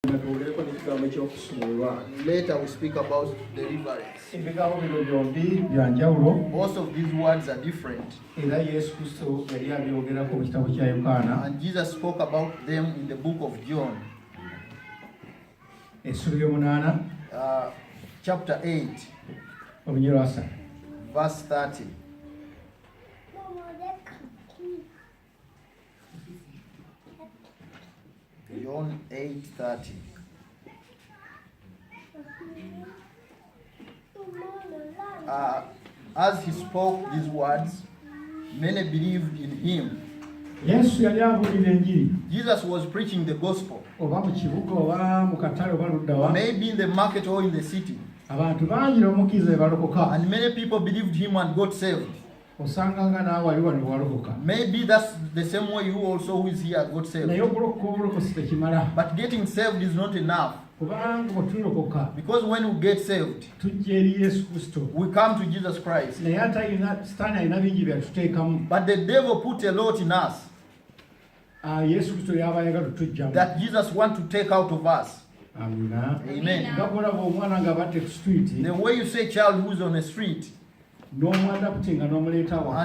Later we speak about deliverance. Most of these words are different. And Jesus spoke about them in the book of John. Chapter 8, verse 30. John 8:30. As he spoke these words, many believed in him. Jesus was preaching the gospel. Maybe in the market or in the city. And many people believed him and got saved. Maybe that's the same way you also who is here got saved. But getting saved is not enough. Because when we get saved, we come to Jesus Christ. But the devil put a lot in us that Jesus wants to take out of us. Amen. The way you say child who's on the street, and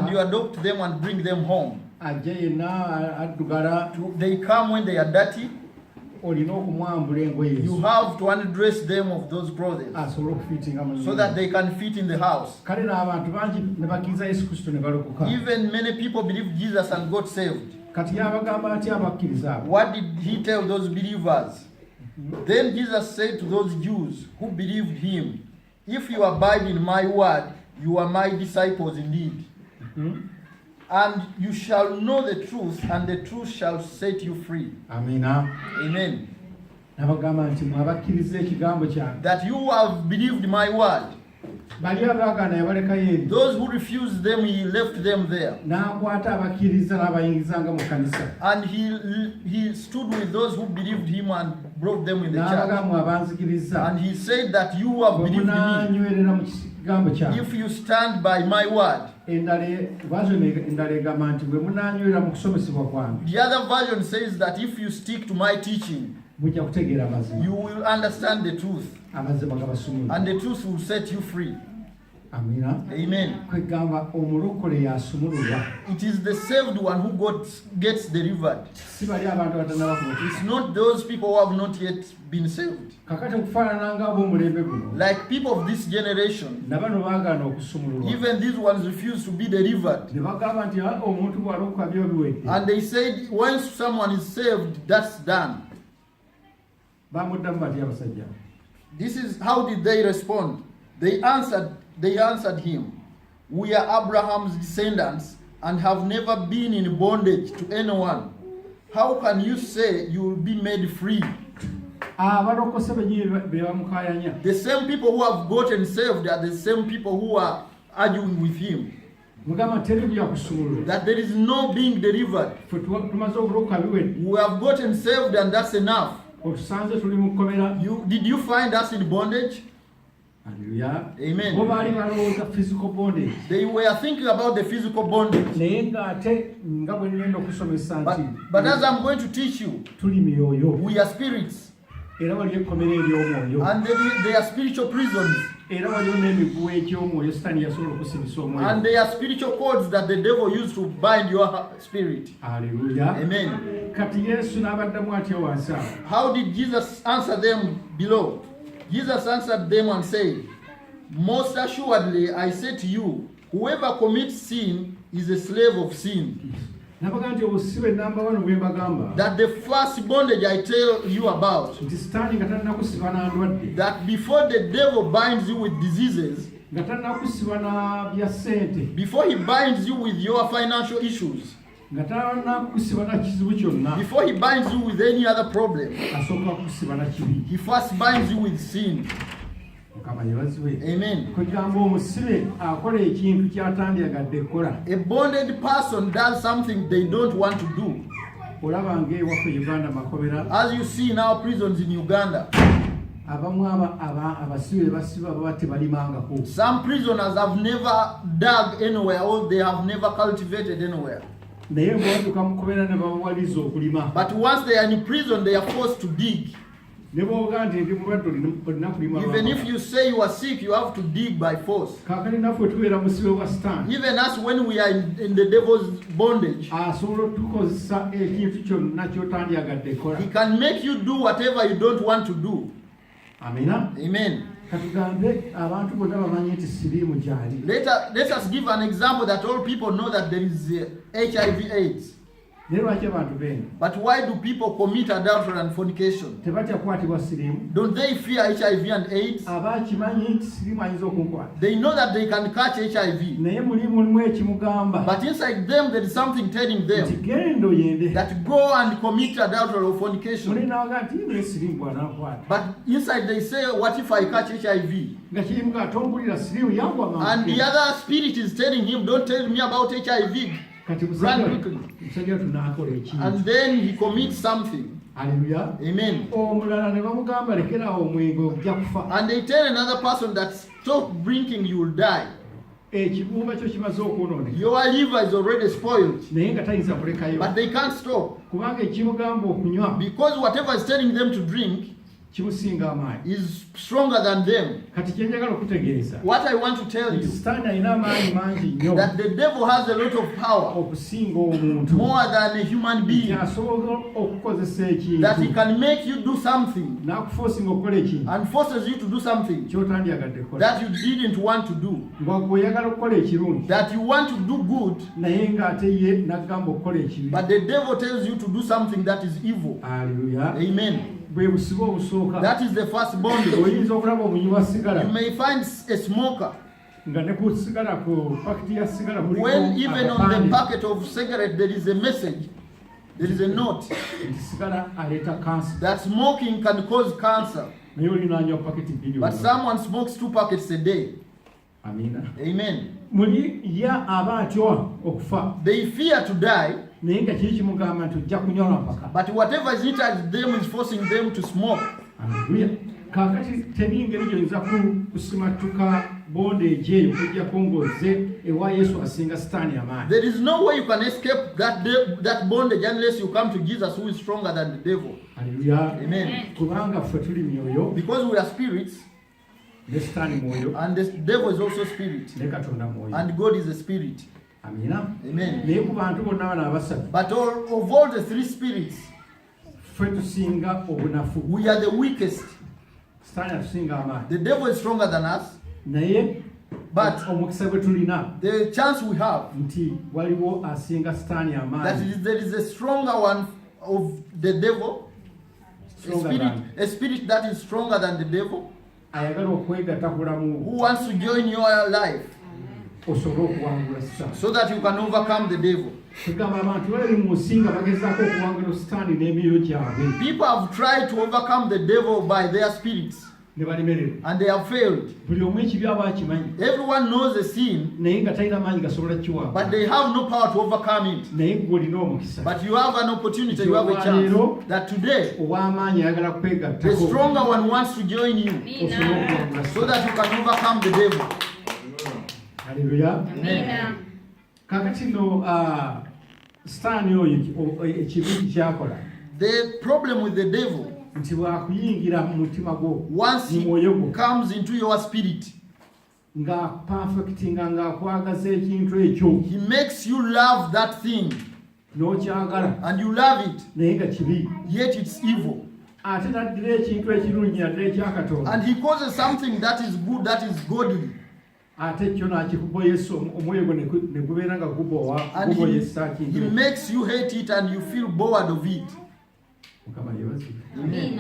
you adopt them and bring them home, they come when they are dirty. You have to undress them of those clothes so that they can fit in the house. Even many people believe Jesus and got saved. What did he tell those believers? Then Jesus said to those Jews who believed him, "If you abide in my word, you are my disciples indeed. And you shall know the truth, and the truth shall set you free." Amen. Amen. That you have believed my word. Those who refused them, he left them there. And he stood with those who believed him and brought them in the church. And he said that you have believed me if you stand by my word. The other version says that if you stick to my teaching, you will understand the truth, and the truth will set you free. Amen. It is the saved one who gets delivered. It's not those people who have not yet been saved. Like people of this generation, even these ones refuse to be delivered. And they said once someone is saved, that's done. This is how did they respond? They answered him, "We are Abraham's descendants and have never been in bondage to anyone. How can you say you will be made free?" The same people who have gotten saved are the same people who are arguing with him that there is no being delivered. We have gotten saved and that's enough. Did you find us in bondage? Hallelujah. Amen. They were thinking about the physical bondage. But as I'm going to teach you, we are spirits. And they are spiritual prisons. And they are spiritual cords that the devil used to bind your spirit. Hallelujah. Amen. How did Jesus answer them below? Jesus answered them and said, "Most assuredly I say to you, whoever commits sin is a slave of sin." That the first bondage I tell you about, that before the devil binds you with diseases, before he binds you with your financial issues, before he binds you with any other problem, he first binds you with sin. Amen. A bonded person does something they don't want to do. As you see in our prisons in Uganda, some prisoners have never dug anywhere or they have never cultivated anywhere. But once they are in prison, they are forced to dig. Even if you say you are sick, you have to dig by force. Even us, when we are in the devil's bondage, he can make you do whatever you don't want to do. Amen. Let us give an example that all people know that there is HIV/AIDS. But why do people commit adultery and fornication? Don't they fear HIV and AIDS? They know that they can catch HIV. But inside them there is something telling them that go and commit adultery or fornication. But inside they say, what if I catch HIV? And the other spirit is telling him, don't tell me about HIV. Run quickly. And then he commits something. Hallelujah. Amen. And they tell another person that stop drinking, you will die. Your liver is already spoiled. But they can't stop. Because whatever is telling them to drink is stronger than them. What I want to tell you, that the devil has a lot of power, more than a human being, that he can make you do something and forces you to do something that you didn't want to do, that you want to do good, but the devil tells you to do something that is evil. Amen. That is the first bondage. You may find a smoker when even on the packet of cigarette there is a message, there is a note that smoking can cause cancer. But someone smokes 2 packets a day. Amen. They fear to die. But whatever is inside them is forcing them to smoke. Hallelujah. There is no way you can escape that bondage unless you come to Jesus, who is stronger than the devil. Hallelujah. Amen. Because we are spirits, and the devil is also spirit, and God is a spirit. Amen. But of all the 3 spirits, we are the weakest. The devil is stronger than us. But the chance we have that there is a stronger one of the devil, a spirit that is stronger than the devil, who wants to join your life, so that you can overcome the devil. People have tried to overcome the devil by their spirits, and they have failed. Everyone knows the sin, but they have no power to overcome it. But you have an opportunity, you have a chance, that today the stronger one wants to join you, so that you can overcome the devil. Hallelujah. Amen. The problem with the devil, once he comes into your spirit, he makes you love that thing, and you love it, yet it's evil. And he causes something that is good, that is godly. And he makes you hate it and you feel bored of it. Amen.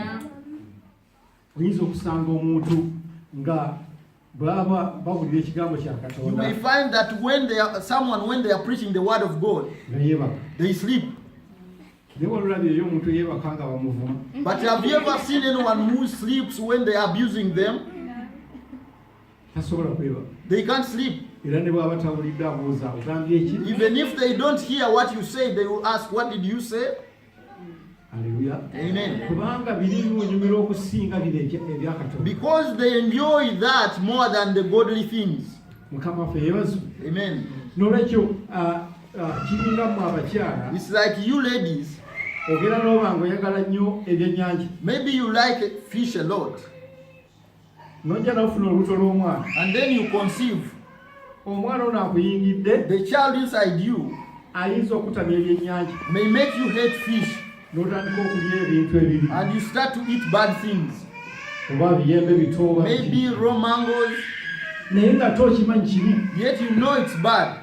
You may find that when they are preaching the word of God, they sleep. But have you ever seen anyone who sleeps when they are abusing them? They can't sleep. Even if they don't hear what you say, they will ask, what did you say? Hallelujah. Amen. Because they enjoy that more than the godly things. Amen. It's like you ladies, ogera n'oba ng'oyagala nnyo ebyennyanja Maybe you like fish a lot, n'ojja n'ofuna olubuto lw'omwana and then you conceive. omwana ono akuyingidde The child inside you ayinza okutamya ebyennyanja may make you hate fish, n'otandika okulya ebintu ebibi and you start to eat bad things. oba biyembe bitooba Maybe raw mangoes, naye nga tokimanyi kibi yet you know it's bad.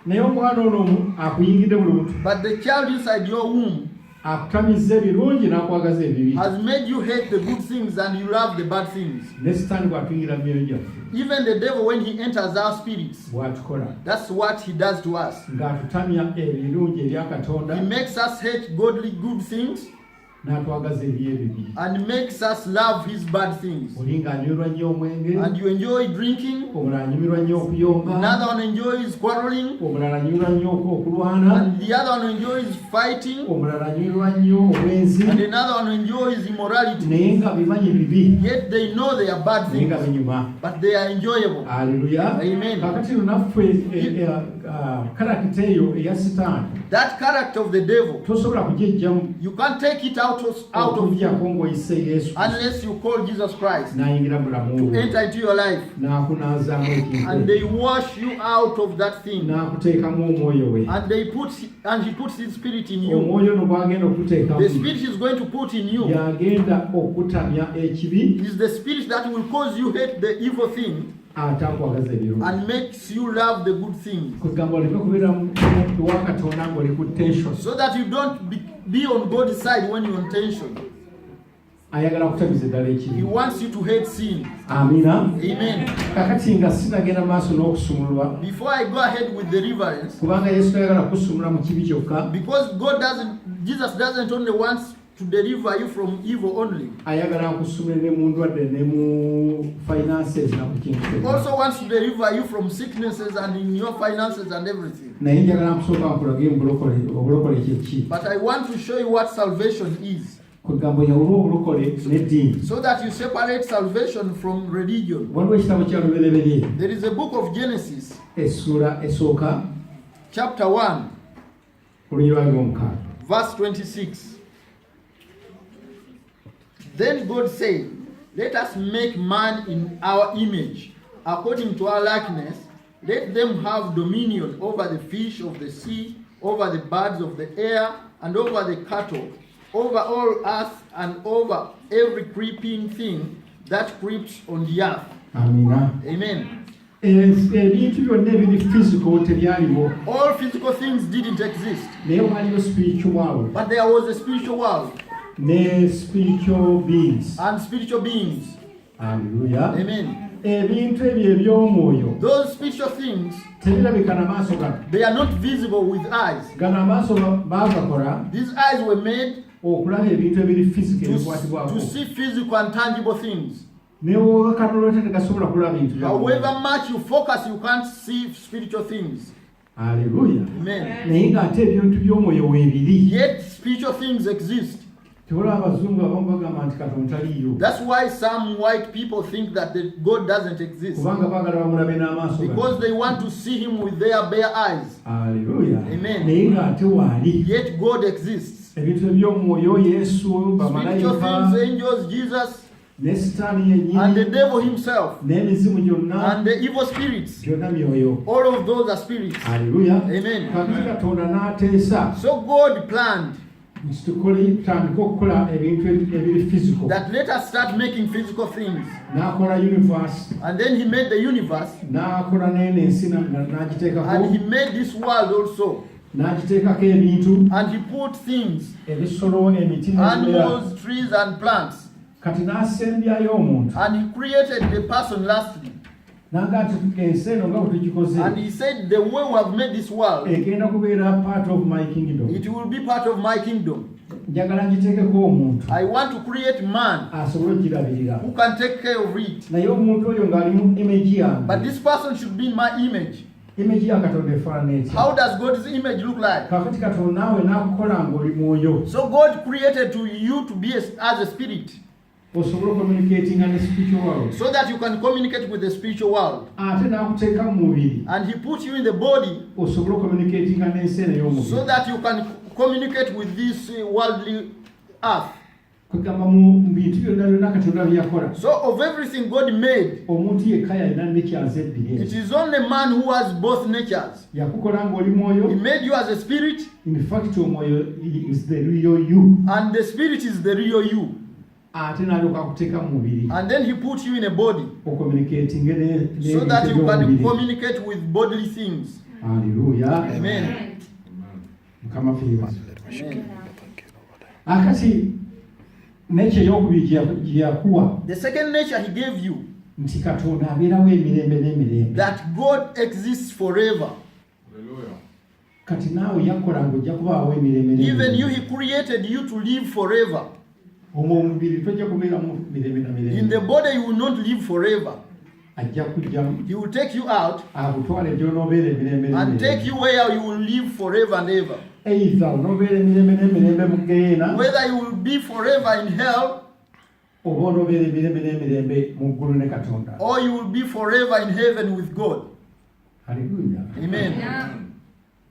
naye omwana ono akuyingidde mu lubuto But the child inside your womb akutamizza ebirungi n'akwagaza ebibi has made you hate the good things and you love the bad things. ne sitaani bw'atuyingira mu myoyo gyaffe Even the devil, when he enters our spirits, bw'atukola that's what he does to us. ng'atutamya ebirungi ebya katonda He makes us hate godly good things n'atwagaza ebi ebibi and makes us love his bad things. oli ng'anyumirwa nnyo omwenge And you enjoy drinking, omulala anyumirwa nnyo okuyomba another one enjoys quarreling, omulala anyumirwa nnyo okulwana and the other one enjoys fighting, omulala anyumirwa nnyo obwenzi and another one enjoys immorality. naye nga bimanyi bibi Yet they know they are bad naye nga things, binyuma but they are enjoyable. aleluya Amen. kakati no naffe karakita eyo eya sitaani That character of the devil, tosobola kugyejjamu you can't take it out of you okuggyako ng'oyise yesu unless you call Jesus Christ n'ayingira mulamu bwo enter into your life, n'akunaazaamu and ekintu they wash you out of that thing, n'akuteekamu omwoyo we and he puts his spirit in you. omwoyo ono gwagenda okuteekamu The spirit he's going to put in you yagenda okutamya ekibi is the spirit that will cause you hate the evil thing ate akwagaza ebirungi and makes you love the good things, kugamba oleme kubeera ewa katonda ng'oli ku tension so that you don't be on God's side when you're on tension. ayagala kutamiza eddala He ekibi wants you to hate sin. amina Amen. kakati nga sinagenda maaso n'okusumulwa Before I go ahead with the reverence, kubanga yesu tayagala kusumula mu kibi kyokka because Jesus doesn't only want to deliver you from evil only. ayagala nkusumule ne mu ndwadde ne mu finances na ku kintu He kyonna. also wants to deliver you from sicknesses and in your finances and everything. naye njagala nkusooka nkulage obulokole kyeki But I want to show you what salvation is, kwegambo yawula obulokole n'eddiini so that you separate salvation from religion. waliwo ekitabo kya lubereberye There is a book of Genesis, essula esooka chapter 1, oluyi lwa 6 verse 26. Then God said, let us make man in our image, according to our likeness. Let them have dominion over the fish of the sea, over the birds of the air, and over the cattle, over all earth, and over every creeping thing that creeps on the earth. amina Amen. ebintu byonna ebiri physical tebyaliwo All physical things didn't exist, naye waliwo spiritual but there was a spiritual world ne spiritual beings and spiritual beings. aleluya Amen. ebintu ebyo eby'omwoyo Those spiritual things, tebirabika na maaso gano they are not visible with eyes. gano amaaso baagakola These eyes were made okulaba ebintu ebiri physical ebikwatibwako to see physical and tangible things. newoga kanolota tegasobola kulaba bintu bya However much you focus, you can't see spiritual things. aleluya Amen. naye ng'ate ebintu by'omwoyo weebiri Yet spiritual things exist. teolaba abazungu abamu bagamba nti katonda taliyo That's why some white people think that God doesn't exist, kubanga baagala bamulabe n'amaaso gano. because they want to see him with their bare eyes. aleluya Amen. naye ng'ate waali Yet God exists. ebintu eby'omwoyo yesu Spiritual bamalayika things, angels, Jesus, ne sitaani and the yennyini devil himself, n'emizimu gyonna and the evil spirits. gyonna myoyo All of those are spirits. aleluya Amen. kakati katonda n'ateesa So God planned nti tutandike okukola ebintu ebiri physical that let us start making physical things. n'akola universe And then he made the universe, n'akola n'eno ensi and he n'agiteekako made this world also. n'agiteekako ebintu And he put things, ebisolo emiti n'ebimera animals, trees, and plants. kati n'asembyayo omuntu And he created the person lastly. naga nti ensi eno nga bwe tugikoze And he said, the way we have made this world, egenda kubeera part of my kingdom it will be part of my kingdom. njagala ngiteekeko omuntu I want to create man asobole okugirabirira who can take care of it. naye omuntu oyo ng'ali mu imagi But yange this person should be in my image. imagi ya katonda efaanana etya How does God's image look like? kakati katonda naawe n'akukola ng'oli mwoyo So God created you to be as a spirit, osobole communicatinga ne spiritual world so that you can communicate with the spiritual world. ate n'akuteeka mu mubiri And he put you in the body, osobole communicatinga n'ensi eno so ey'omubiri that you can communicate with this worldly earth. Kugamba mu bintu byonna byonna Katonda bye yakola. So of everything God made, Omuntu yekka yalina natures ebbiri. it is only man who has both natures. Yakukola ng'oli mwoyo. He made you as a spirit, In fact, omwoyo is the real you. and the spirit is the real you. Ate n'alyoka akuteeka mu mubiri. And then he put you in a body Ocommunicating so that you can communicate with bodily things. Hallelujah. Amen. Mukama fiibas. Amen. Akati nature ey'okubiri gye yakuwa The second nature he gave you, nti Katonda abeerawo emirembe n'emirembe. that God exists forever. Kati naawe yakola ng'ojja kubaawo emirembe Even you, n'emirembe. he created you to live forever. Omwo omubiri tojja kubeeramu mirembe na In the mirembe. body you will not live forever. Ajja kujjamu He will take you out akutwala gy'onoobeera emirembe and take n'emirembe. you where you will live forever and ever. Either onoobeera emirembe n'emirembe mu Geyeena Whether you will be forever in hell oba onoobeera emirembe n'emirembe mu ggulu ne Katonda. or you will be forever in heaven with God. Haleluya. Amen.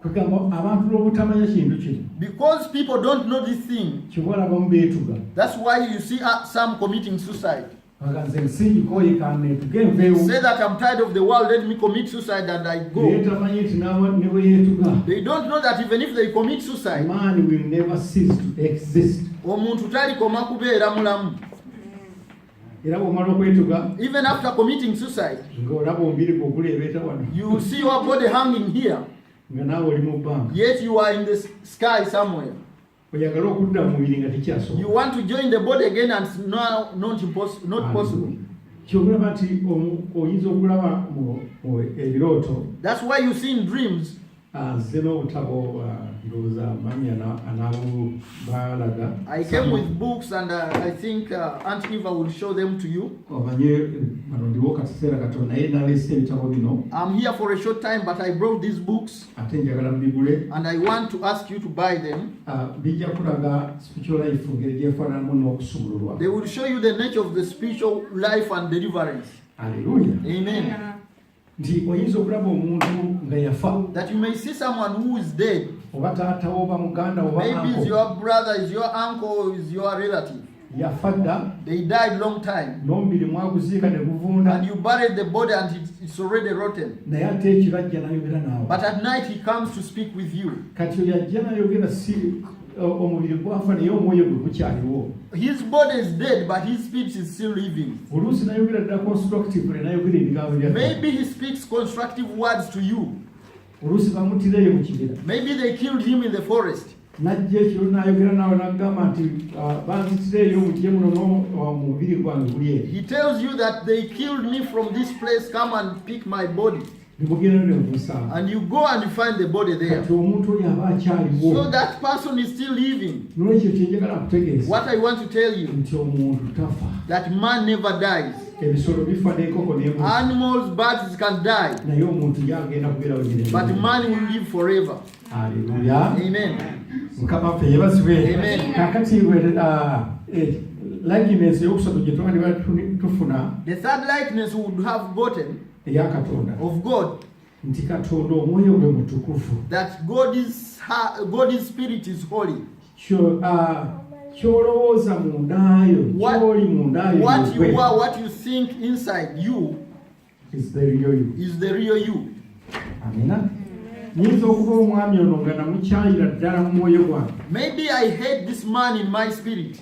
Kugamba abantu n'obutamanya kintu kino Because people don't know this thing, kibola abamu beetuga. that's why you see some committing suicide. Baganze nsinjikooye kanneetuga enveewo. Say that I'm tired of the world, let me commit suicide and I Naye go. tamanyi nti ne bwe yeetuga They don't know that even if they commit suicide, man will never cease to exist. omuntu talikoma kubeera mulamu. Era bw'omala okwetuga Even after committing suicide, ng'olaba omubiri gwo guleebeeta wano you will see your body hanging here, nga naawe oli mu bbanga. yet you are in the sky somewhere. Oyagala okudda mu mubiri nga You tekyasobola. want to join the body again and it's not possible. Kyogulaba nti oyinza okulaba mu ebirooto That's why you see in dreams, nze n'obutabo ndowooza mami anaabo baalaga. I came with books and I think Aunt Eva will show them to you. Omanye bano ndiwo kaseera katono naye naleese ebitabo bino I'm here for a short time, but I brought these books ate njagala mbigule. and I want to ask you to buy them. Bijja kulaga spiritual life ngeri gyefaananamu n'okusumululwa. They will show you the nature of the spiritual life and deliverance. Haleluya. Amen. Nti oyinza okulaba omuntu nga yafa That you may see someone who is dead. oba taatawo oba muganda oba Maybe it's uncle your brother, it's your uncle, it's your relative. yafa dda They died long time. n'omubiri mwaguziika ne guvunda And you buried the body and it's already rotten. naye ate ekiro ajja n'ayogera naawe. But at night he comes to speak with you. Kati oyo ajja n'ayogera si omubiri gwafa naye omwoyo gwe gukyaliwo. His body is dead, but his speech is still living. Oluusi n'ayogera ddala constructively n'ayogera ebigambo bya Maybe he speaks constructive words to you. oluusi bamutireeyo mu kibira Maybe they killed him in the forest. n'ajja ekiro n'ayogera naawe n'agamba nti banzitireeyo mugye muno mubiri gwange guli eri. He tells you that they killed me from this place, come and pick my body. Nemugenda ne mumusanga. And you go and you find the body there. Kati omuntu oyo aba akyaliwo. So that person is still living. N'olwekyo kyenjagala kutegeeza What I want to tell you, nti omuntu tafa. that man never dies. Ebisolo bifa n'enkoko n'embuzi. Animals, birds can die, Naye omuntu yagenda kubeerawo emirembe. but man will live forever. Haleluya. Amen. Mukama waffe yeebazibwe. Amen. Kaakati likeness eyokusatu gye twandibala tufuna The third likeness we would have gotten eya Katonda of God, nti Katonda omwoyo gwe mutukufu. that God's spirit is holy. Ky'olowooza mundaayo ky'oli mundaayo What you are, what you think inside you is the real you. is the real you. Amina. Nyinza okuba omwami ono nga namukyayira ddala mu mwoyo gwange. Maybe I hate this man in my spirit,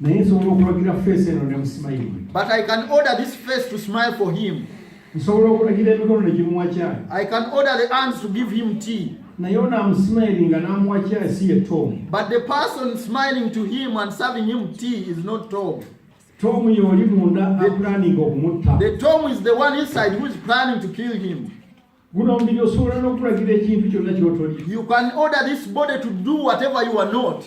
Naye nsobola okulagira feesi eno ne musimayirwe. but I can order this face to smile for him. Nsobola okulagira emikono ne gimuwa caayi. I can order the hands to give him tea. Naye ono amusimayiringa n'amuwa caayi si ye Tom. But the person smiling to him and serving him tea is not Tom. Tom y'oli munda apulaninga okumutta. The Tom is the one inside who is planning to kill him. Guno omubiri osobola n'okulagira ekintu kyonna ky'otoli. You can order this body to do whatever you are not.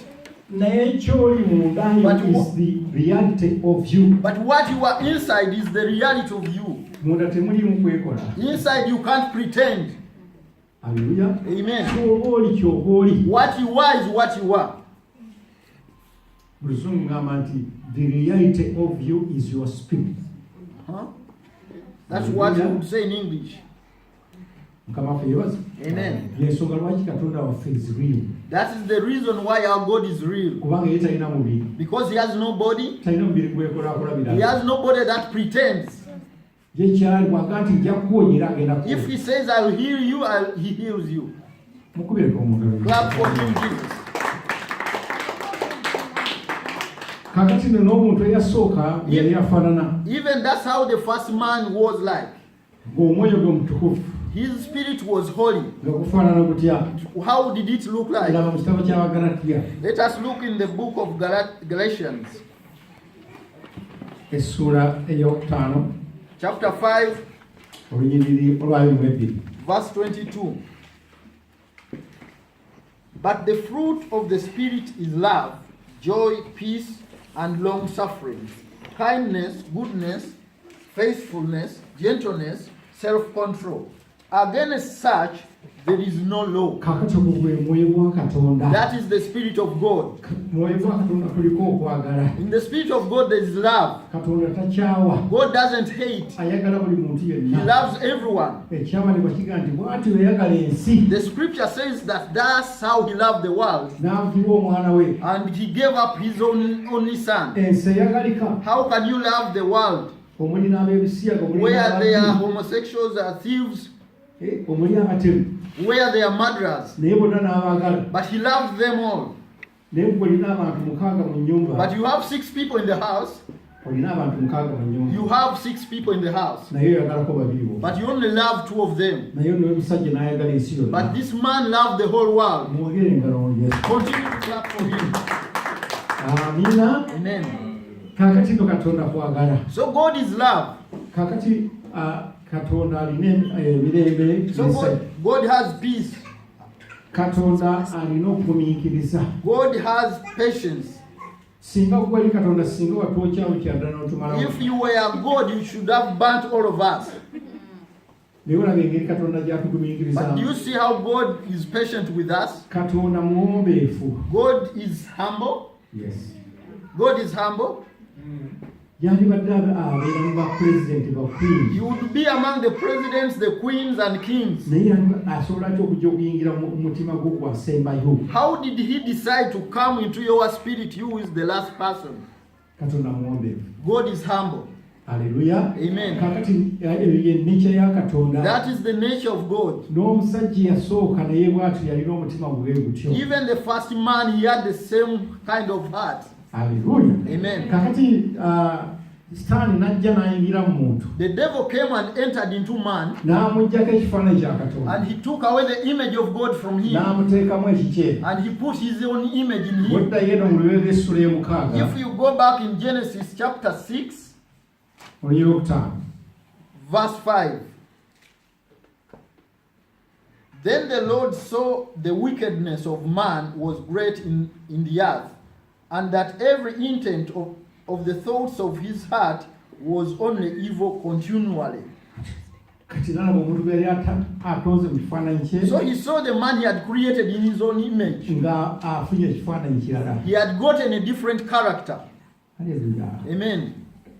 Naye ky'oli mundayo is the reality of you. But what you are inside is the reality of you. Munda temulimu kwekola. Inside you can't pretend. Haleluya. Amen. Ky'oba oli ky'oba oli. What you are is what you are. Buluzungu ngamba nti the reality of you is your spirit. Huh? That's what you would say in English. Mukama waffe yebaza. Amen. Yensonga lwaki Katonda waffe is real. That is the reason why our God is real. Kubanga ye talina mubiri. Because he has no body. Talina mubiri gwekola He birala. has nobody that pretends. Ye kyali bw'aga nti nja kukuwonyera agenda kukuwonya. If he says, I'll heal you, he heals you. Mukubireko omuntu. Clap for him, Jesus. Kakati n'omuntu eyasooka yali afaanana. Even that's how the first man was like. Ng'omwoyo gwe mutukufu. His spirit was holy. Nga gufaanana gutya. How did it look like? Laba mu kitabo ky'Abagalatiya. Let us look in the book of Galatians. Essula ey'okutaano. Chapter 5, Olunyiriri olw'abiri. verse 22. But the fruit of the Spirit is love, joy, peace, and long-suffering, kindness, goodness, faithfulness, gentleness, self-control. Against such, there is no law. Kakati ogwo gwe mwoyo gwa Katonda. That is the Spirit of God. Mwoyo gwa Katonda kuliko okwagala. In the Spirit of God, there is love. Katonda takyawa. God doesn't hate. Ayagala buli muntu He yenna. loves everyone. Ekyabalibwa kiga nti bw'ati bwe yagala ensi. The scripture says that that's how he loved the world. N'amuwa omwana we. And he gave up his only son. Ensi eyagalika. How can you love the world Omuli n'ab'ebisiyaga, omuli where there are n'ababbi. homosexuals, are thieves, Omuli abatemu. where there are murderers? Naye bonna n'abaagala. But he loves them all. Naye gwe olina abantu 6 mu nnyumba. But you have 6 people in the house. Olina abantu 6 mu nnyumba. You have 6 people in the house. Naye oyagalako babiri bo. But you only love 2 of them. Naye n'omusajja n'ayagala ensi yonna. But this man loved the whole world. Mwogere engalo Yesu. Continue to clap for him. Amina. Amen. Kakati no Katonda kwagala. So God is love. Kakati Katonda alina emirembe. So God has peace. Katonda alina okugumiikiriza. God has patience. Singa gwali Katonda singa watwokyawo kyadala n'otumalawo. If you were God, you should have burnt all of us. Naye olaba engeri Katonda gy'atugumiikiriza. But do you see how God is patient with us? Katonda muwombeefu. God is humble. Yes. God is humble. Yandibadde abeera mu bapulezidenti bakwiini. You would be among the presidents, the queens, and kings. Naye asobola atya okujja okuyingira mu mutima gwo gwasembayo. How did he decide to come into your spirit? You is the last person. Katonda muwombeefu. God is humble. Haleluya. Amen. Kakati ye nature ya Katonda. That is the nature of God. N'omusajja yasooka naye bw'atyo yalina omutima gwe gutyo. Even the first man, he had the same kind of heart. Haleluya. Amen. Kakati Sitaani n'ajja n'ayingira mu muntu. The devil came and entered into man, N'amuggyako ekifaananyi kya Katonda. and he took away the image of God from him, N'amuteekamu ekikyeru. and he put his own image in him. Bw'oddayo eno mu Lubeerera essula y'omukaaga. If you go back in Genesis chapter 6, Oluyokutaano. verse 5, then the Lord saw the wickedness of man was great in the earth, and that every intent of the thoughts of his heart was only evil continually. Kati n'alaba omuntu bwe yali atonze mu kifaananyi kye. So he saw the man he had created in his own image. Nga afunye ekifaananyi kirala. He had gotten a different character. Haleluya. Amen.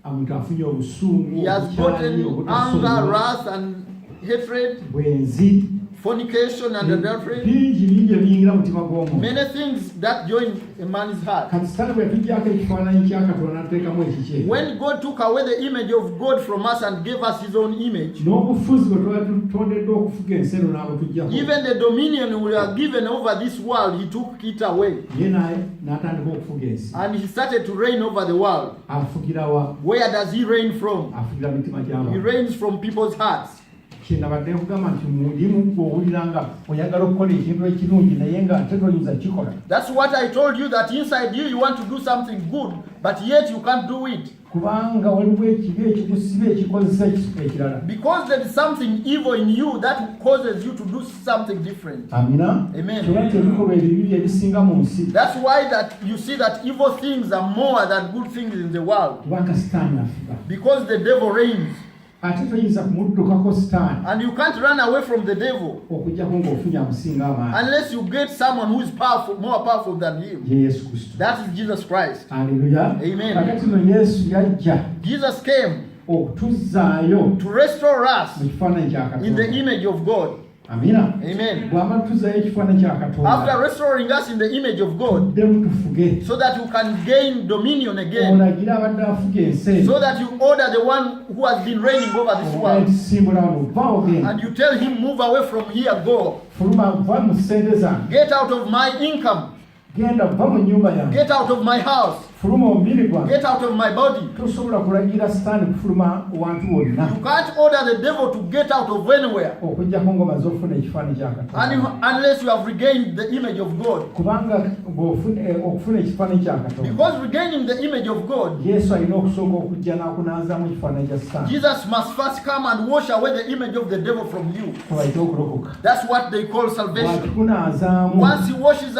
Omuntu afunye obusungu, He has gotten obutasonyiwa, anger, wrath, and hatred, bwenzi, fornication, and adultery. bingi ebiyingira mu mutima gw'omuntu. Many things that join a man's heart. Kati Sitaani bwe yatuggyako ekifaananyi kya Katonda n'atuteekamu ekikyeru. When God took away the image of God from us and gave us his own image, N'obufuzi bwe twali tutondeddwa okufuga ensi eno n'abutuggyako. even the dominion we are given over this world, he took it away. Ye naye n'atandika okufuga ensi. And he started to reign over the world. Afugira wa? Where does he reign from? Afugira mitima He gy'abantu. reigns from people's hearts. Kyenabadde nkugamba nti mulimu gw'owulira nga oyagala okukola ekintu ekirungi naye nga ate toyinza kikola. That's what I told you, that inside you want to do something good, but yet you can't do it. Kubanga waliwo ekibi ekikusiba ekikozesa ekirala. Because there is something evil in you that causes you to do something different. Amina. Amen. Kyolwaki ebikolwa ebibi ebisinga mu nsi. That's why that you see that evil things are more than good things in the world. Kubanga Sitaani afuga. Because the devil reigns. Ate toyinza kumuddukako Sitaani And you can't run away from the devil okuggyako ng'ofunye amusinga amaanyi. unless you get someone who is powerful, more powerful than him. Ye Yesu Kristo. That is Jesus Christ. Haleluya. Amen. Kakati no Yesu yajja Jesus came okutuzzaayo to restore us mu kifaananyi kya in the Katonda. image of God. Amina. Amen. Bw'amala tuzayo ekifaananyi kya After Katonda restoring us in the image of God, tuddemu tufuge so that you can gain dominion again, olagira abadde afuga ensi eno so that you order the one who has been reigning over this world, simbula wano vaawo genda and you tell him, move away from here, go. fuluma va mu ssente zange Get out of my income. genda va mu nnyumba yange Get out of my house. fuluma omubiri gwange Get out of my body. tosobola kulagira sitaani kufuluma wantu wonna You can't order the devil to get out of anywhere okujjako ng'omaze okufuna ekifaananyi kya Katonda unless you have regained the image of God. kubanga okufuna ekifaananyi kya Katonda Because regaining the image of God, Yesu alina okusooka okujja n'akunaazamu ekifaananyi kya sitaani Jesus must first come and wash away the image of the devil from you. kubayite okulokoka That's what they call salvation. bw'atukunaazaamu Once he washes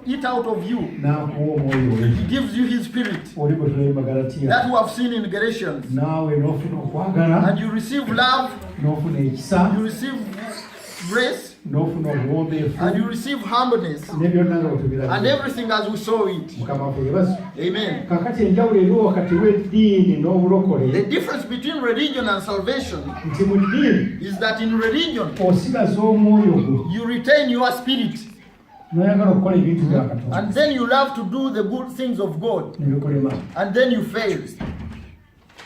it out of you, n'akuwa omwoyo we he gives you his spirit. oli bwe tuli mu Galatiya That we have seen in Galatians. naawe n'ofuna okwagala And you receive love, n'ofuna ekisa you receive grace, n'ofuna obuwombeefu and you receive humbleness, ne byonna nga and bwetubirabye everything as we saw it. mukama waffe yebazo Amen. kakati enjawulo eriwo wakati w'eddiini The n'obulokole difference between religion and salvation nti mu ddiini is that in religion, osigaza omwoyo gwo you retain your spirit, n'oyagala okukola ebintu bya Katonda and then you love to do the good things of God, ne bikolema and then you fail.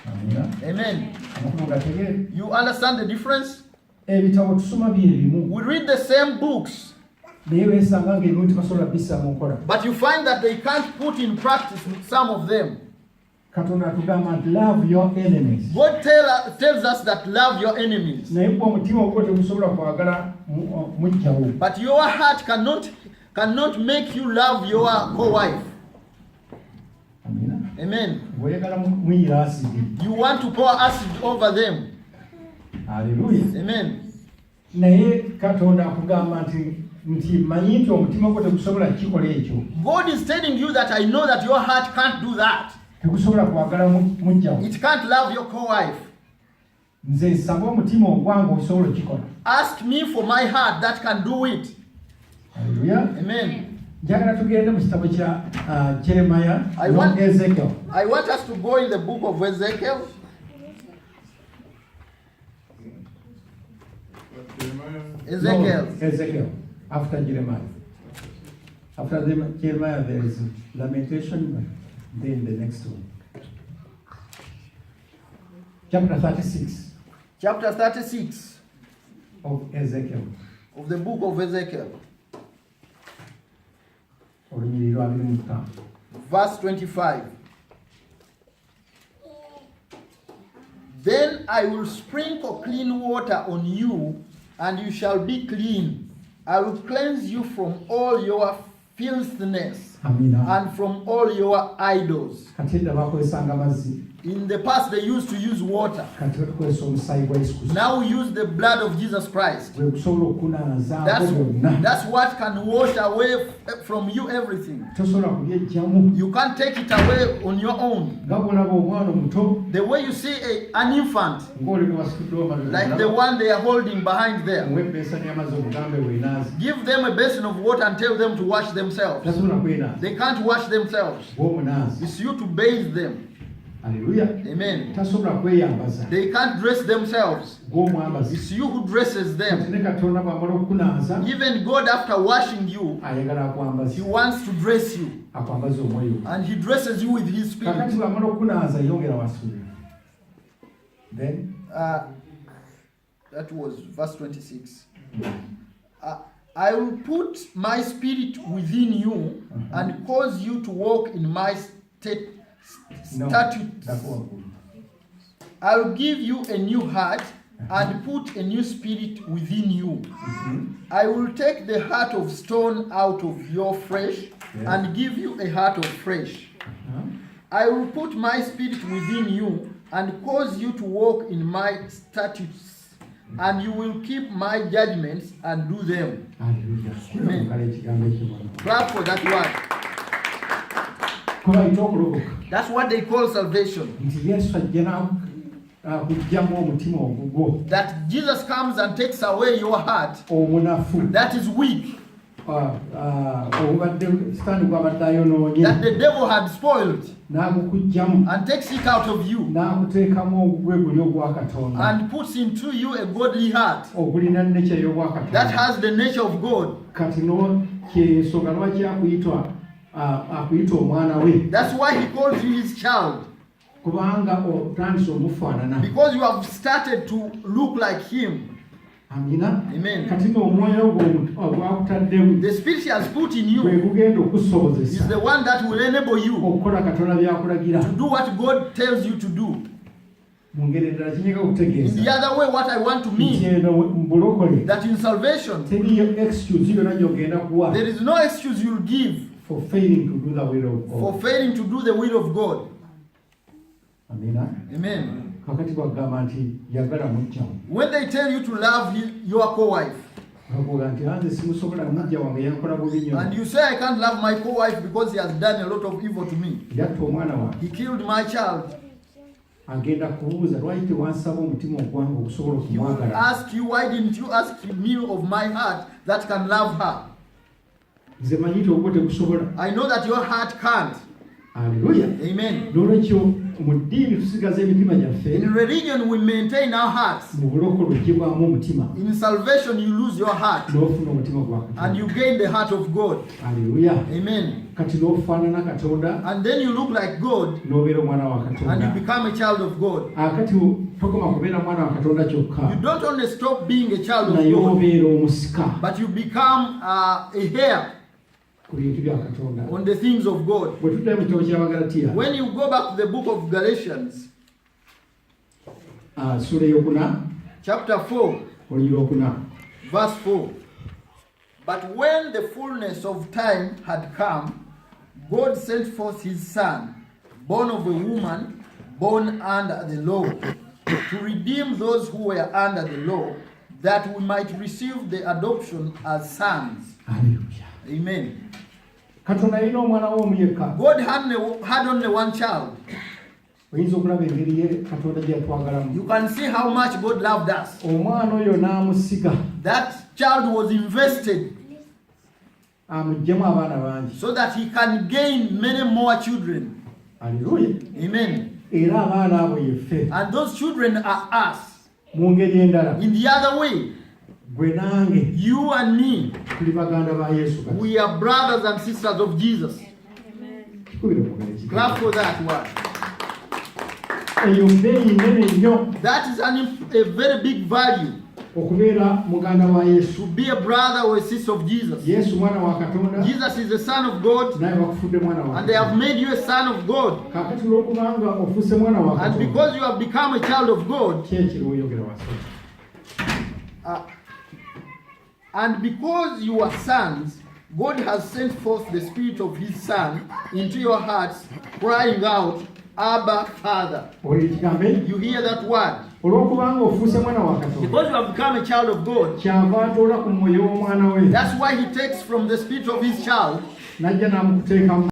amina Amen. amakulu gategeere You understand the difference? ebitabo tusoma bye bimu We read the same books, naye weesanga ng'ebintu basobola bissa mu nkola but you find that they can't put in practice some of them. Katonda atugamba nti love your enemies God tells us that love your enemies, naye gwe omutima ogwo tegusobola kwagala mujjawo but your heart cannot make you love your co-wife. amina Amen. bw'oyagala muyira asidi You want to pour acid over them. aleluya Amen. naye Katonda akugamba nti manyi nti omutima gwo tegusobola kikola ekyo God is telling you that I know that your heart can't do that. tegusobola kwagala mujjawo It can't love your co-wife. nze nsaba omutima ogwange osobola okikola Ask me for my heart that can do it. aleluya Amen. njagala tugende mu kitabo kya Jeremiah Ezekiel I want us to go in the book of Ezekiel. Ezekiel after Jeremiah there is Lamentation, then the next one chapter 36 Chapter 36 of Ezekiel of the book of Ezekiel. olunyiriri lwa 25 Verse 25. Then I will sprinkle clean water on you, and you shall be clean. I will cleanse you from all your filthiness amina and from all your idols. kati edda bakozesanga amazzi In the past, they used to use water. kati tukozesa omusaayi gwa Yesu Kristo Now we use the blood of Jesus Christ. gwe kusobola okukunaazaako byonna That's what can wash away from you everything. tosobola kubyejjamu You can't take it away on your own. nga bwolaba omwana omuto The way you see an infant, ng'oli gwe basituddewo like the one they are holding behind there, muwe ebbeesani y'amazzi omugambe weenaazi give them a basin of water and tell them to wash themselves. tasobola kwenaaza They can't wash themselves. bw'omunaazi It's you to bathe them. aleluya Amen. tasobola kweyambaza They can't dress themselves. bw'omwambazi It's you who dresses kati them. ne Katonda bw'amala okukunaaza Even God, after washing you, ayagala He akwambaze wants to dress you. akwambaze omwoyo And He dresses you with His kakati Spirit. bw'amala okukunaaza yongera wasubira then That was verse 26. I will put my spirit within you and cause you to walk in my statutes. I will give you a new heart and put a new spirit within you. I will take the heart of stone out of your flesh and give you a heart of flesh. I will put my spirit within you and cause you to walk in my statutes, and you will keep my judgments and do them. Amen. Clap for that word. kubayita okulokoka That's what they call salvation. nti Yesu ajja kujjamu omutima ogugwo That Jesus comes and takes away your heart omunafu that is weak, obubadde sitaani gwabadde ayonoonye that the devil had spoiled. n'agukujjamu and takes it out of you n'akuteekamu ogugwe guli ogwa Katonda and puts into you a godly heart ogulina nature y'obwa that Katonda has the nature of God. kati kyensonga lwaki akuyita omwana we. That's why he calls you his child, kubanga otandise omufaanana. because you have started to look like him. Amina. Amen. Kati n'omwoyo ogwakutaddemu The spirit he has put in gwe you gugenda is okusobozesa the one that will enable you okukola Katonda by'akulagira to do what God tells you to do. mu ngeri endala kinyega In the okutegeeza other way, what I want to nti mean, eno mu bulokole that in salvation, teriyo excuse yonna gy'ogenda kuwa there is no excuse you'll give for failing to do the will of God. for failing to do the will of God. Amina. Amen. Kakati bagamba nti yagala mujjamu. When they tell you to love your co-wife, Bakuga nti anze simusobola mujja wange yankola bubi nnyo. and you say, I can't love my co-wife because he has done a lot of evil to me. Yatta omwana wange. He killed my child. Agenda kubuuza lwaki tewansaba omutima ogwange okusobola He will okumwagala. ask you, why didn't you ask me of my heart that can love her? Nze manyi nti ogwo tegusobola. I know that your heart can't. Haleluya. Amen. N'olwekyo mu ddiini tusigaza emitima gyaffe. In religion, we maintain our hearts. Mu bulokole oggyibwamu omutima. In salvation, you lose your heart N'ofuna omutima gwa and Katonda. you gain the heart of God. Haleluya. Amen. Kati n'ofaanana Katonda And then you look like God n'obeera omwana wa and you Katonda. become a child of God. Akati tokoma kubeera mwana wa Katonda kyokka. You don't only stop being a child of Naye God, obeera omusika but you become a heir ku bintu bya Katonda. on the things of God. Bwe tuddayo mu kitabo ky'Abagalatiya When you go back to the book of Galatians, ssuula ey'okuna chapter 4, oluyi lwokuna. verse 4. But when the fullness of time had come, God sent forth his Son, born of a woman, born under the law, to redeem those who were under the law, that we might receive the adoption as sons. Haleluya. Amen. Katonda yalina omwana we omu yekka. God had only one child. Oyinza okulaba engeri ye Katonda gye yatwagalamu. You can see how much God loved us. Omwana oyo n'amusiga That child was invested amuggyemu abaana bangi. so that he can gain many more children. Haleluya. Amen. Era abaana abo yeffe. And those children are us. Mu ngeri endala In the other way, gwe nange you and me, tuli baganda ba Yesu kati. we are brothers and sisters of Jesus. Kikubire mu ngeri ki. Clap for that one. Eyo bbeeyi nnene nnyo That is a very big value, okubeera muganda wa Yesu. to be a brother or a sister of Jesus. Yesu mwana wa Katonda Jesus is the Son of God, naye bakufudde mwana wa and they have Katonda. made you a son of God. Kaakati olw'okubanga ofuuse mwana wa And Katonda because you have become a child of God, ki ekiri oyogera wasi. and because you are sons, God has sent forth the Spirit of His Son into your hearts, crying out, Abba, Father. Oli ekigambo You hear that word? olw'okubanga ofuuse mwana wa Katonda Because you have become a child of God, kyava atoola ku mwoyo w'omwana we that's why He takes from the Spirit of His child n'ajja n'amukuteekamu